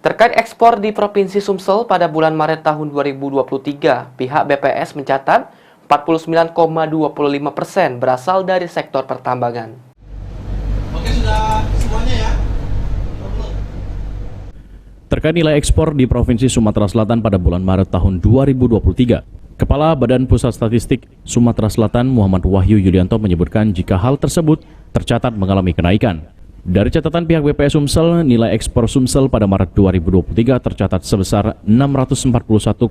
Terkait ekspor di Provinsi Sumsel pada bulan Maret tahun 2023, pihak BPS mencatat 49,25% berasal dari sektor pertambangan. Oke, sudah semuanya ya. Terkait nilai ekspor di Provinsi Sumatera Selatan pada bulan Maret tahun 2023, Kepala Badan Pusat Statistik Sumatera Selatan Muhammad Wahyu Yulianto menyebutkan jika hal tersebut tercatat mengalami kenaikan. Dari catatan pihak BPS Sumsel, nilai ekspor Sumsel pada Maret 2023 tercatat sebesar 641,19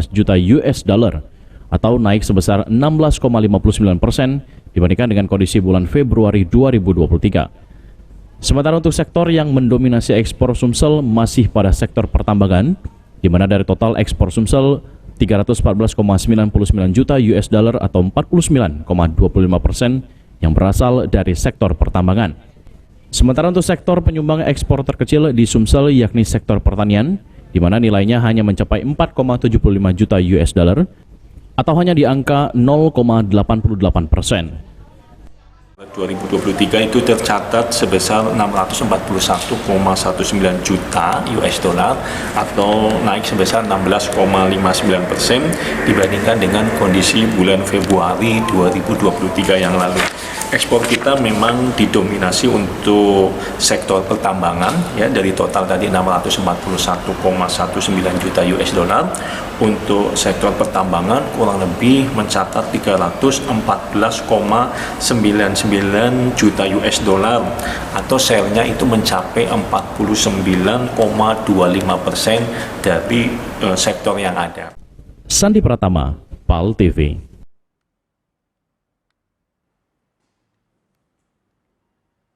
juta US dollar atau naik sebesar 16,59% dibandingkan dengan kondisi bulan Februari 2023. Sementara untuk sektor yang mendominasi ekspor Sumsel masih pada sektor pertambangan, di mana dari total ekspor Sumsel 314,99 juta US dollar atau 49,25% yang berasal dari sektor pertambangan. Sementara untuk sektor penyumbang ekspor terkecil di Sumsel yakni sektor pertanian, di mana nilainya hanya mencapai 4,75 juta US dollar atau hanya di angka 0,88%. 2023 itu tercatat sebesar 641,19 juta US dollar atau naik sebesar 16,59% dibandingkan dengan kondisi bulan Februari 2023 yang lalu. Ekspor kita memang didominasi untuk sektor pertambangan ya, dari total tadi 641,19 juta US dollar. Untuk sektor pertambangan kurang lebih mencatat 314,99 juta US dollar atau share-nya itu mencapai 49,25% dari sektor yang ada. Sandi Pratama, PAL TV.